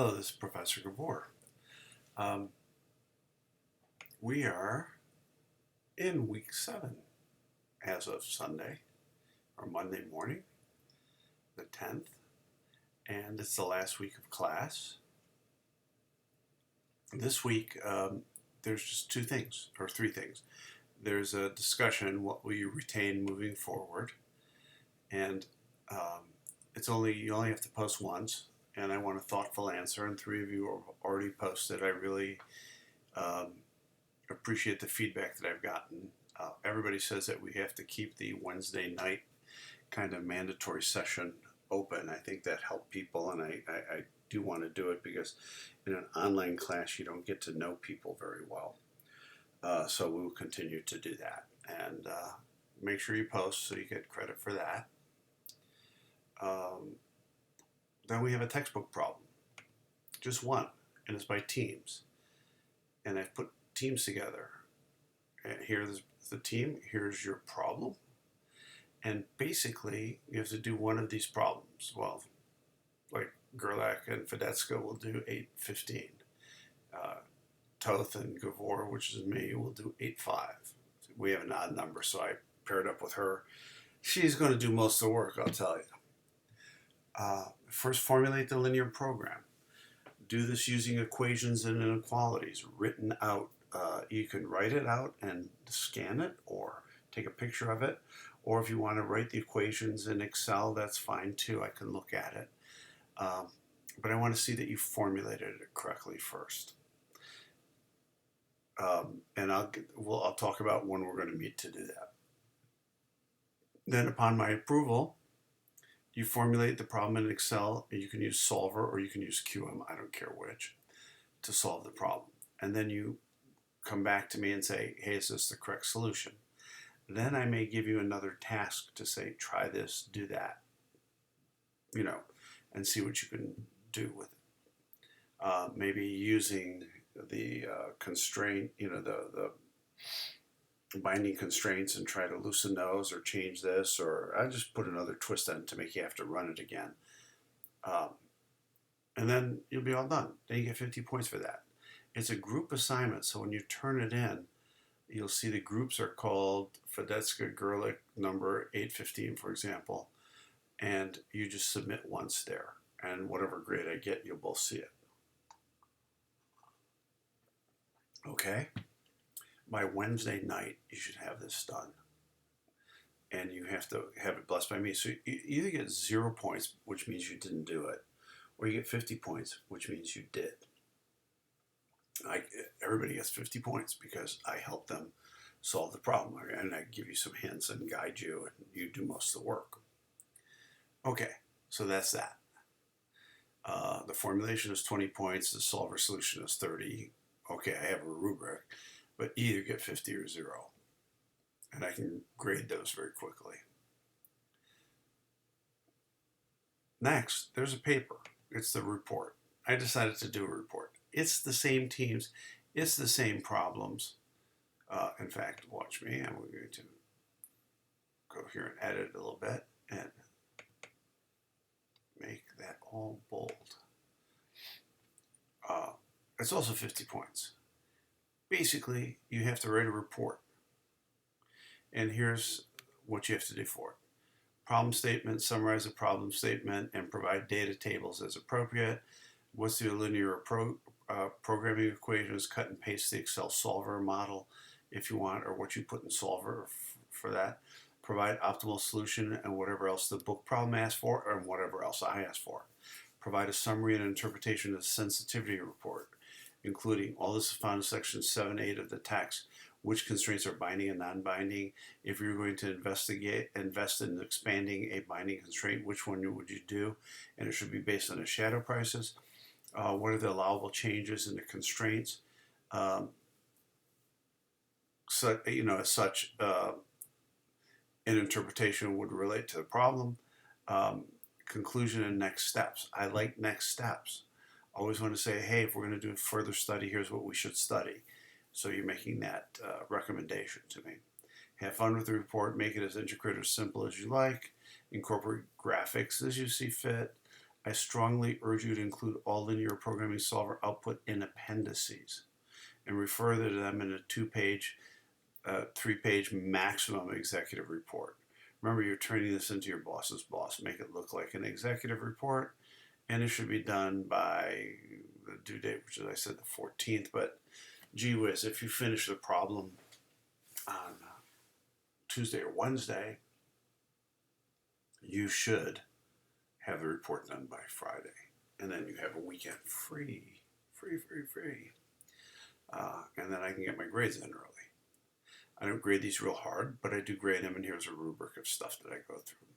Hello, this is Professor Gabor. Um, we are in week 7 as of Sunday or Monday morning, the 10th, and it's the last week of class. This week, there's just two things, or three things. There's a discussion, what will you retain moving forward, and you only have to post once, and I want a thoughtful answer, and 3 of you have already posted. I really appreciate the feedback that I've gotten. Everybody says that we have to keep the Wednesday night kind of mandatory session open. I think that helped people, and I do want to do it because in an online class you don't get to know people very well. So we will continue to do that, and make sure you post so you get credit for that. Then we have a textbook problem, just one, and it's by teams. And I've put teams together. And here's the team, here's your problem. And basically, you have to do one of these problems. Well, like Gerlach and Fedetska will do 8:15. Toth and Gavor, which is me, will do 8:05. We have an odd number, so I paired up with her. She's going to do most of the work, I'll tell you. First, formulate the linear program. Do this using equations and inequalities written out. You can write it out and scan it or take a picture of it. Or if you want to write the equations in Excel, that's fine too. I can look at it. But I want to see that you formulated it correctly first. And I'll talk about when we're going to meet to do that. Then upon my approval, you formulate the problem in Excel, and you can use Solver or you can use QM, I don't care which, to solve the problem. And then you come back to me and say, hey, is this the correct solution? Then I may give you another task to say, try this, do that, and see what you can do with it. Maybe using the constraint, the binding constraints, and try to loosen those or change this, or I just put another twist on it to make you have to run it again. And then you'll be all done. Then you get 50 points for that. It's a group assignment, so when you turn it in, you'll see the groups are called Fedetska Gerlach number 815, for example, and you just submit once there, and whatever grade I get, you'll both see it. Okay? By Wednesday night, you should have this done. And you have to have it blessed by me. So you either get 0 points, which means you didn't do it, or you get 50 points, which means you did. Everybody gets 50 points because I help them solve the problem. And I give you some hints and guide you, and you do most of the work. Okay, so that's that. The formulation is 20 points. The solver solution is 30. Okay, I have a rubric. But either get 50 or 0. And I can grade those very quickly. Next, there's a paper. It's the report. I decided to do a report. It's the same teams. It's the same problems. In fact, watch me. I'm going to go here and edit a little bit and make that all bold. It's also 50 points. Basically, you have to write a report. And here's what you have to do for it. Problem statement, summarize the problem statement, and provide data tables as appropriate. What's the linear programming equations? Cut and paste the Excel solver model if you want, or what you put in solver for that. Provide optimal solution and whatever else the book problem asks for, and whatever else I ask for. Provide a summary and interpretation of the sensitivity report, including all this is found in section 7-8 of the text, which constraints are binding and non-binding. If you're going to invest in expanding a binding constraint, which one would you do? And it should be based on the shadow prices. What are the allowable changes in the constraints? As such, an interpretation would relate to the problem. Conclusion and next steps. I like next steps. Always want to say, hey, if we're going to do a further study, here's what we should study. So you're making that recommendation to me. Have fun with the report. Make it as intricate or simple as you like. Incorporate graphics as you see fit. I strongly urge you to include all linear programming solver output in appendices and refer to them in a 2-page, 3-page maximum executive report. Remember, you're turning this into your boss's boss. Make it look like an executive report, and it should be done by the due date, which is, I said, the 14th. But gee whiz, if you finish the problem on Tuesday or Wednesday, you should have the report done by Friday. And then you have a weekend free. And then I can get my grades in early. I don't grade these real hard, but I do grade them, and here's a rubric of stuff that I go through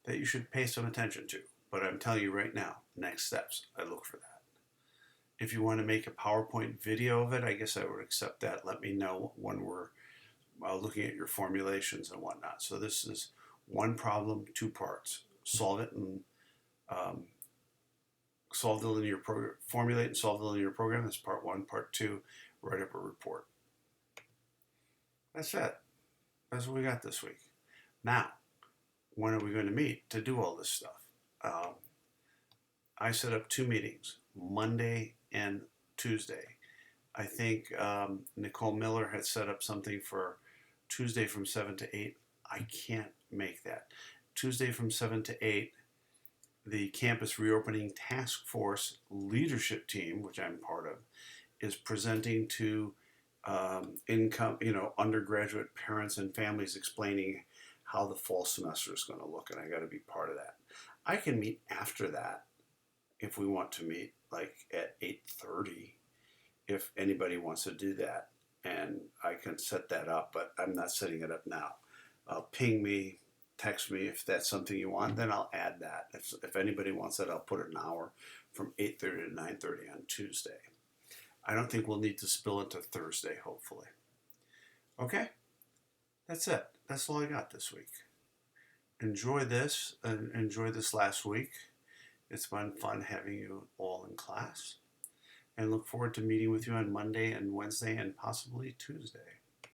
that you should pay some attention to. But I'm telling you right now, next steps, I look for that. If you want to make a PowerPoint video of it, I guess I would accept that. Let me know when we're looking at your formulations and whatnot. So this is one problem, 2 parts. Solve it and solve the linear program. Formulate and solve the linear program. That's part 1. Part 2, write up a report. That's it. That's what we got this week. Now, when are we going to meet to do all this stuff? I set up 2 meetings, Monday and Tuesday. I think Nicole Miller had set up something for Tuesday from 7 to 8. I can't make that. Tuesday from 7 to 8, the Campus Reopening Task Force leadership team, which I'm part of, is presenting to undergraduate parents and families, explaining how the fall semester is going to look, and I got to be part of that. I can meet after that if we want to meet, like at 8:30, if anybody wants to do that, and I can set that up, but I'm not setting it up now. Ping me, text me if that's something you want, then I'll add that. If anybody wants that, I'll put it an hour from 8:30 to 9:30 on Tuesday. I don't think we'll need to spill into Thursday, hopefully. Okay? That's it. That's all I got this week. Enjoy this, and enjoy this last week. It's been fun having you all in class. And look forward to meeting with you on Monday and Wednesday and possibly Tuesday.